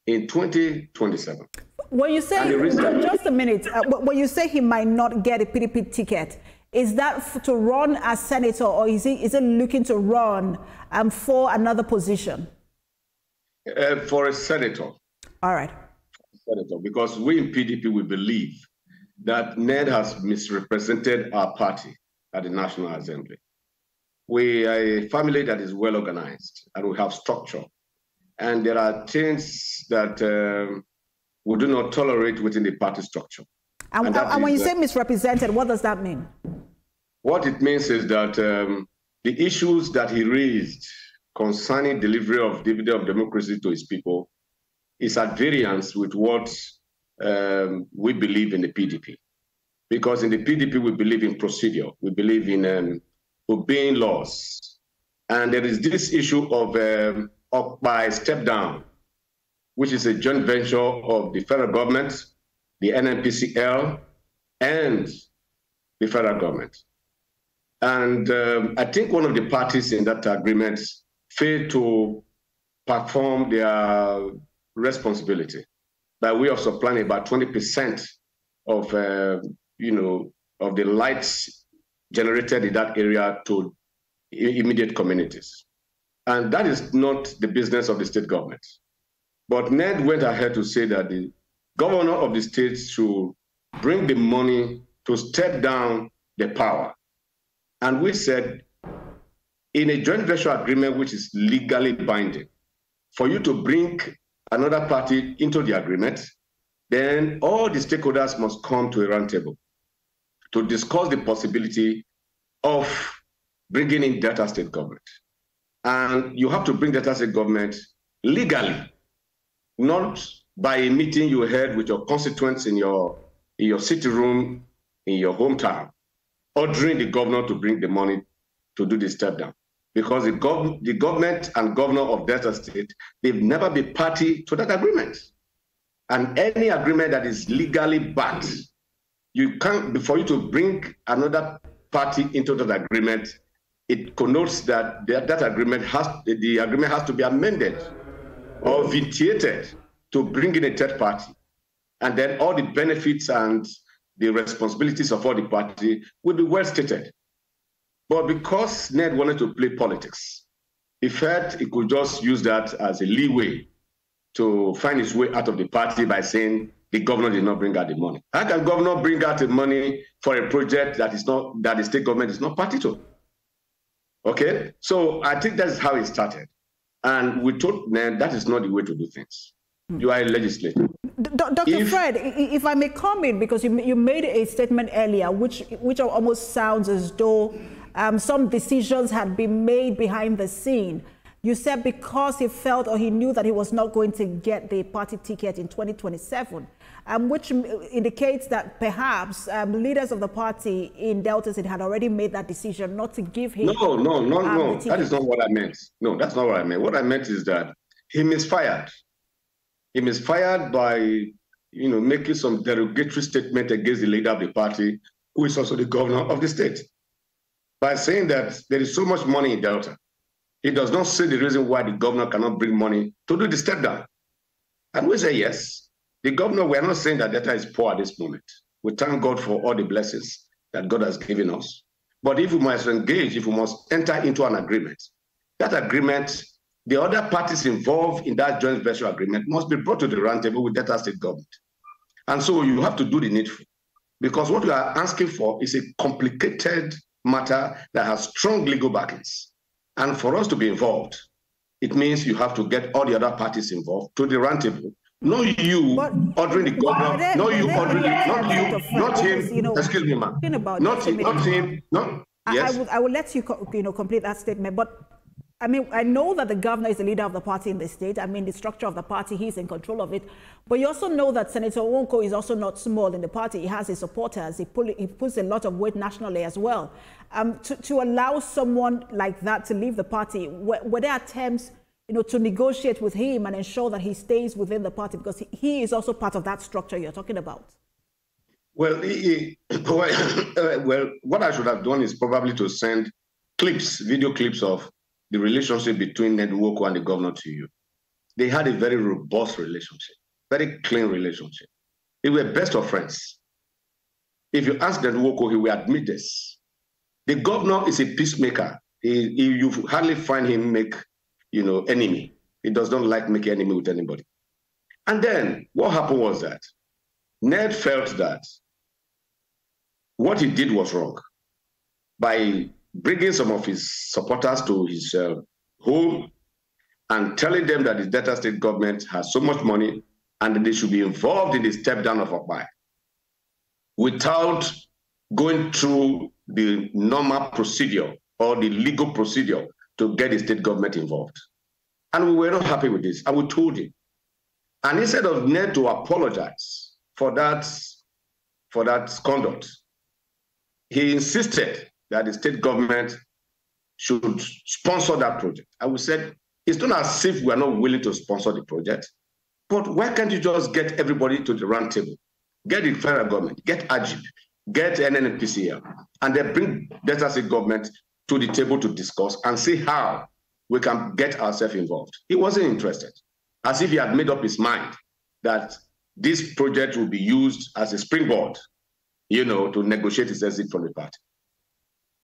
in 2027. When you say, just a minute, when you say he might not get a PDP ticket, is that to run as senator, or is he looking to run for another position? For a senator. All right. Senator, because we in PDP, we believe that Ned has misrepresented our party at the National Assembly. We are a family that is well organized and we have structure. And there are things that we do not tolerate within the party structure. And when you say misrepresented, what does that mean? What it means is that the issues that he raised concerning delivery of dividend of democracy to his people is at variance with what we believe in the PDP. Because in the PDP, we believe in procedure. We believe in obeying laws. And there is this issue of by step down, which is a joint venture of the federal government, the NNPCL, and the federal government. And I think one of the parties in that agreement failed to perform their responsibility by way of supplying about 20% of of the lights generated in that area to immediate communities. And that is not the business of the state government. But Ned went ahead to say that the governor of the state should bring the money to step down the power. And we said, in a joint venture agreement which is legally binding, for you to bring another party into the agreement, then all the stakeholders must come to a round table to discuss the possibility of bringing in Delta State government. And you have to bring Delta State government legally, not by a meeting you had with your constituents in your city room, in your hometown, ordering the governor to bring the money to do the step down. Because the government and governor of Delta State, they've never been party to that agreement. And any agreement that is legally backed, you can't, for you to bring another party into that agreement, it connotes that that agreement has to be amended or vitiated to bring in a third party. And then all the benefits and the responsibilities of all the party will be well stated. But because Ned wanted to play politics, he felt he could just use that as a leeway to find his way out of the party by saying the governor did not bring out the money. How can governor bring out the money for a project that the state government is not party to? Okay, so I think that's how it started. And we told Ned that is not the way to do things. You are a legislator. Dr. Fred, if I may comment, because you made a statement earlier, which almost sounds as though some decisions had been made behind the scene. You said because he felt or he knew that he was not going to get the party ticket in 2027, which indicates that perhaps leaders of the party in Delta State had already made that decision not to give him. No. That is not what I meant. No, that's not what I meant. What I meant is that he misfired. He misfired by, making some derogatory statement against the leader of the party, who is also the governor of the state, by saying that there is so much money in Delta. He does not see the reason why the governor cannot bring money to do the step down. And we say, yes, the governor, we are not saying that Delta is poor at this moment. We thank God for all the blessings that God has given us. But if we must engage, if we must enter into an agreement, that agreement, the other parties involved in that joint venture agreement must be brought to the round table with Delta State government. And so you have to do the needful. Because what we are asking for is a complicated matter that has strong legal backings. And for us to be involved, it means you have to get all the other parties involved to the round table. Not you ordering the governor, not him, excuse me, ma'am. Not him. Yes. I will let you complete that statement, but I mean, I know that the governor is the leader of the party in the state. I mean, the structure of the party, he's in control of it. But you also know that Senator Nwoko is also not small in the party. He has his supporters. He puts a lot of weight nationally as well. To allow someone like that to leave the party, were there attempts, to negotiate with him and ensure that he stays within the party? Because he is also part of that structure you're talking about. Well, what I should have done is probably to send clips, video clips of the relationship between Nwoko and the governor to you. they had a very robust relationship, very clean relationship. They were best of friends. If you ask Nwoko, he will admit this. The governor is a peacemaker. You hardly find him make, enemy. He does not like making enemy with anybody. And then what happened was that Ned felt that what he did was wrong by bringing some of his supporters to his home and telling them that the Delta State government has so much money and that they should be involved in the step down of Okpai without going through the normal procedure or the legal procedure to get the state government involved. And we were not happy with this, and we told him. And instead of Ned to apologize for that conduct, he insisted that the state government should sponsor that project. And we said, it's not as if we are not willing to sponsor the project, but why can't you just get everybody to the round table? Get the federal government, get AGIP, get NNPCL, and then bring Delta State government to the table to discuss and see how we can get ourselves involved. He wasn't interested, as if he had made up his mind that this project will be used as a springboard, to negotiate his exit from the party.